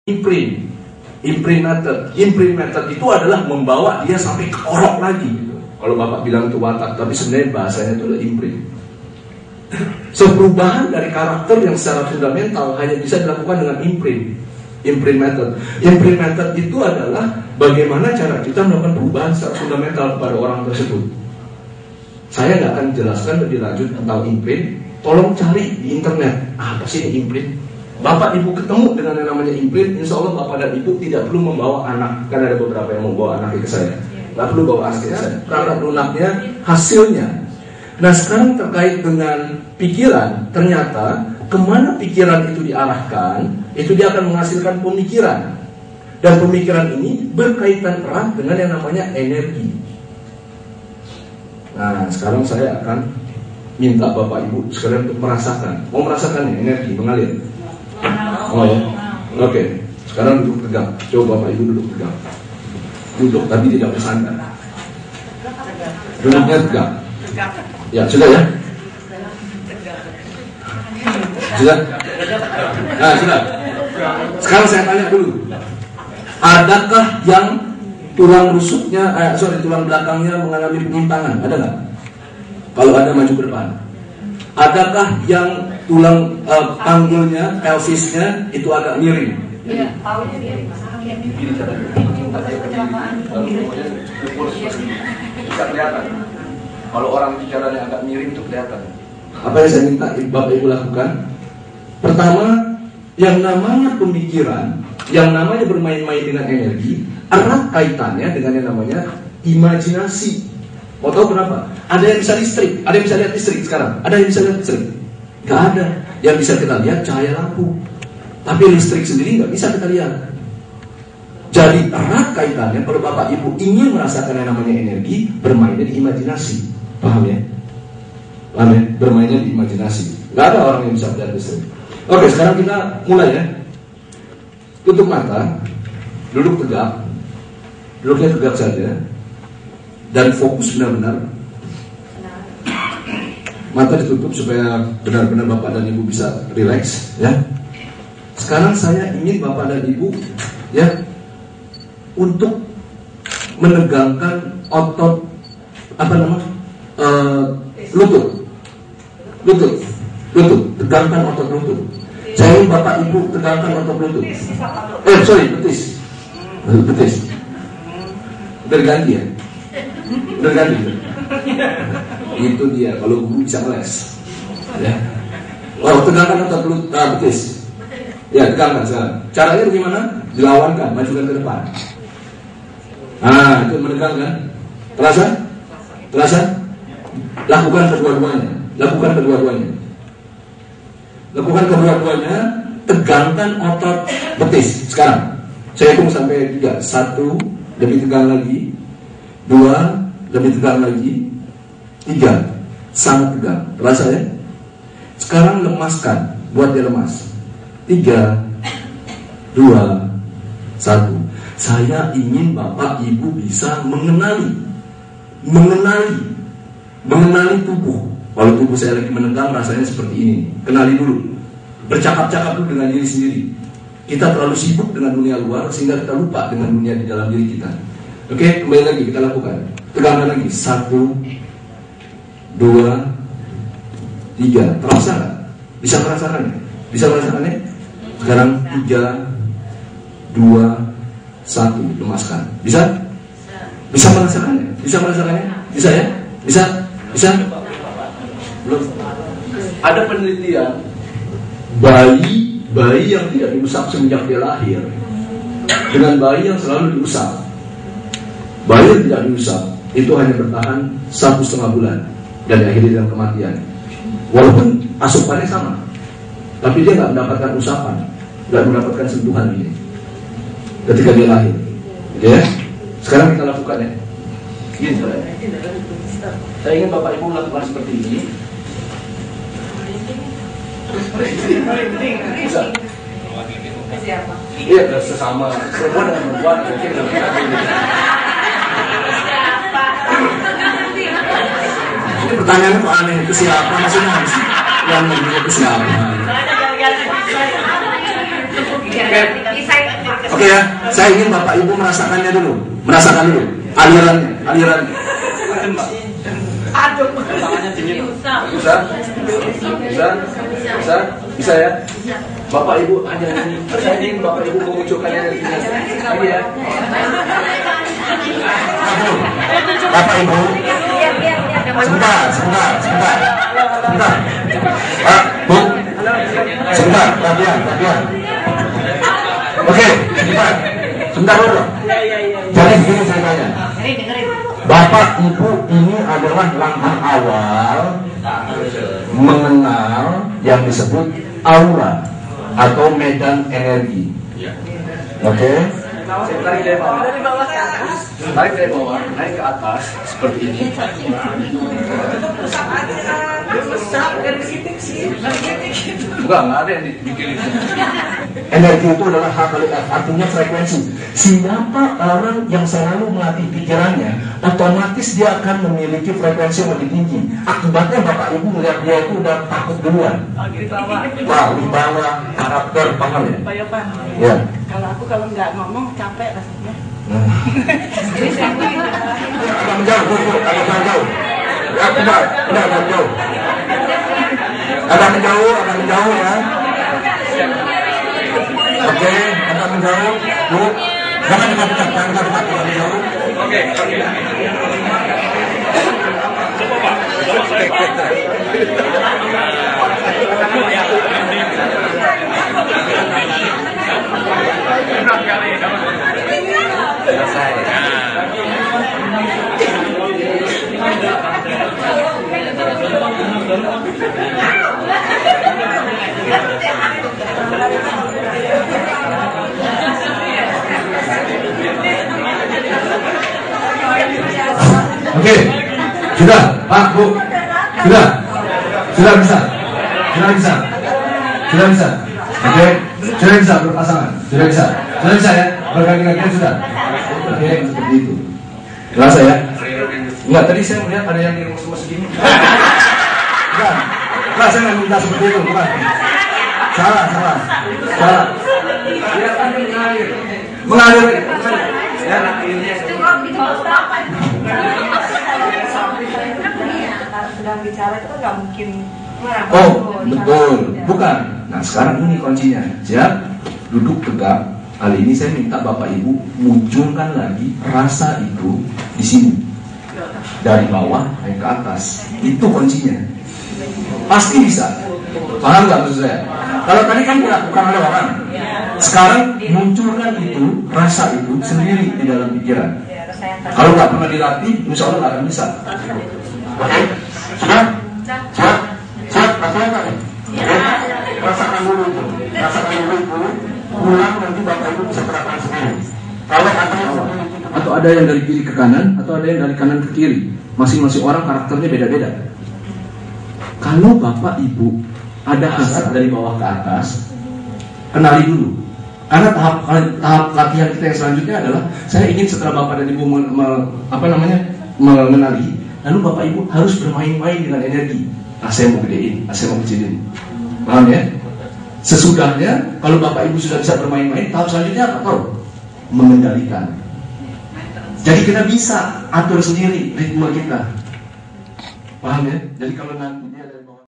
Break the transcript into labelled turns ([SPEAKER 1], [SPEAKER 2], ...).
[SPEAKER 1] imprint method itu adalah membawa dia sampai ke orok lagi gitu. Kalau Bapak bilang itu watak, tapi sebenarnya bahasanya itu adalah imprint. Perubahan dari karakter yang secara fundamental hanya bisa dilakukan dengan imprint method. Imprint method itu adalah bagaimana cara kita melakukan perubahan secara fundamental kepada orang tersebut. Saya nggak akan jelaskan lebih lanjut tentang imprint. Tolong cari di internet, apa sih ini imprint? Bapak ibu ketemu dengan yang namanya imprint, insya Allah bapak dan ibu tidak perlu membawa anak. Kan ada beberapa yang membawa anak ke saya, nggak perlu bawa anak ke saya. Karena lunaknya hasilnya. Nah sekarang terkait dengan pikiran, ternyata kemana pikiran itu diarahkan, itu dia akan menghasilkan pemikiran. Dan pemikiran ini berkaitan erat dengan yang namanya energi. Nah sekarang saya akan minta bapak ibu sekalian untuk merasakan. Mau merasakan energi mengalir? Oh ya, oke. Sekarang duduk tegak. Coba bapak ibu duduk tegak. Duduk tapi tidak bersandar. Duduknya tegak. Ya sudah ya. Sudah. Nah sudah. Sekarang saya tanya dulu. Adakah yang tulang rusuknya, tulang belakangnya mengalami penyimpangan? Ada nggak? Kalau ada maju ke depan. Adakah yang tulang panggulnya, pelvisnya itu agak miring?
[SPEAKER 2] Iya, paunya miring.
[SPEAKER 1] Bisa kelihatan. Kalau orang bicaranya agak miring itu kelihatan. Apa yang saya minta Bapak Ibu lakukan? Pertama, yang namanya pemikiran, yang namanya bermain-main dengan energi, erat kaitannya dengan yang namanya imajinasi. Mau tahu kenapa? Ada yang bisa listrik, ada yang bisa lihat listrik sekarang. Ada yang bisa lihat listrik? Gak ada. Yang bisa kita lihat cahaya lampu. Tapi listrik sendiri gak bisa kita lihat. Jadi erat kaitannya kalau Bapak Ibu ingin merasakan yang namanya energi, bermainnya di imajinasi. Paham ya? Paham ya? Bermainnya di imajinasi. Gak ada orang yang bisa lihat listrik. Oke, sekarang kita mulai ya. Tutup mata, duduk tegak. Duduknya tegak saja. Dan fokus benar-benar. Mata ditutup supaya benar-benar Bapak dan Ibu bisa rileks ya. Sekarang saya ingin Bapak dan Ibu ya untuk menegangkan otot lutut. Tegangkan otot lutut. Saya ingin Bapak Ibu tegangkan otot lutut. Betis. Berganti ya. Berganti. Itu dia, kalau guru bisa ngeles ya. Tegangkan otot lutut, betis. Ya, tegangkan sekarang. Caranya bagaimana? Dilawankan, majukan ke depan. Itu menegangkan. Terasa? Lakukan kedua-duanya. Tegangkan otot betis. Sekarang saya hitung sampai 3. 1, lebih tegang lagi. 2, lebih tegang lagi. 3, sangat tegang. Terasa ya? Sekarang lemaskan, buat dia lemas. 3, 2, 1. Saya ingin Bapak Ibu bisa mengenali tubuh. Kalau tubuh saya lagi menegang, rasanya seperti ini. Kenali dulu. Bercakap-cakap dulu dengan diri sendiri. Kita terlalu sibuk dengan dunia luar sehingga kita lupa dengan dunia di dalam diri kita. Oke, kembali lagi kita lakukan. Tegangkan lagi. 1, 2, 3. Terasa gak? Bisa merasakannya? Sekarang 3, 2, 1. Lemaskan. Bisa merasakannya? Bisa ya? Bisa? Belum. Ada penelitian bayi yang tidak diusap semenjak dia lahir dengan bayi yang selalu diusap. Bayi yang tidak diusap itu hanya bertahan 1,5 bulan dan diakhiri dengan kematian. Walaupun asupannya sama, tapi dia nggak mendapatkan usapan, nggak mendapatkan sentuhan ini ketika dia lahir. Oke ya? Sekarang kita lakukan ya. Gini saya ingin Bapak Ibu melakukan seperti ini. Bisa? Iya, sesama perempuan dan perempuan mungkin lebih Ini pertanyaannya kok aneh, itu siapa? Maksudnya harus yang itu siapa? Oke ya, saya ingin Bapak Ibu merasakannya dulu, alirannya.
[SPEAKER 2] Aduh,
[SPEAKER 1] bisa ya. Bapak Ibu hanya ini, saya ingin Bapak Ibu memunculkan energinya lagi ya. Bapak Ibu, sebentar. Pak, Bu, sebentar, latihan. Oke, sebentar dulu. Jadi begini saya tanya. Bapak Ibu ini adalah langkah awal mengenal yang disebut aura atau medan energi. Oke? Tarik dari bawah, naik ke atas seperti ini. Enggak ada yang dibikin. Energi itu adalah artinya frekuensi. Siapa orang yang selalu melatih pikirannya, otomatis dia akan memiliki frekuensi yang lebih tinggi. Akibatnya Bapak Ibu melihat dia itu udah takut duluan. Wibawa karakter, paham ya? Ya.
[SPEAKER 2] Kalau nggak ngomong capek rasanya.
[SPEAKER 1] Agak menjauh. Agak menjauh ya. Oke, agak menjauh. Bu, jangan dekat, agak menjauh. Oke. Oke, sudah, Pak, Bu, sudah bisa. Oke, sudah bisa berpasangan, sudah bisa ya, berkali-kali sudah. Oke, seperti itu. Jelas ya? Enggak, tadi saya melihat ada yang remes-remes segini. Enggak, saya nggak minta seperti itu, bukan. Salah. Mengalir. Ya,
[SPEAKER 2] sedang bicara itu kan nggak mungkin.
[SPEAKER 1] Oh, betul. Bukan. Nah, sekarang ini kuncinya. Siap? Duduk tegak. Kali ini saya minta Bapak Ibu munculkan lagi rasa itu di sini. Dari bawah naik ke atas. Itu kuncinya. Pasti bisa. Paham nggak maksud saya? Kalau tadi kan dilakukan oleh orang. Sekarang munculkan itu, rasa itu sendiri di dalam pikiran. Kalau nggak pernah dilatih, insya Allah nggak akan bisa. Oke? Siap? Rasakan dulu itu. Pulang nanti Bapak Ibu bisa terapkan sendiri. Kalau atau ada yang dari kiri ke kanan, atau ada yang dari kanan ke kiri. Masing-masing orang karakternya beda-beda. Kalau Bapak Ibu ada hasrat dari bawah ke atas, kenali dulu. Karena tahap latihan kita yang selanjutnya adalah saya ingin setelah Bapak dan Ibu mengenali, lalu Bapak Ibu harus bermain-main dengan energi. Saya mau gedein, saya mau kecilin. Paham ya? Sesudahnya, kalau Bapak Ibu sudah bisa bermain-main, tahap selanjutnya apa? Tahu? Mengendalikan. Jadi kita bisa atur sendiri ritme kita. Paham ya? Jadi kalau nanti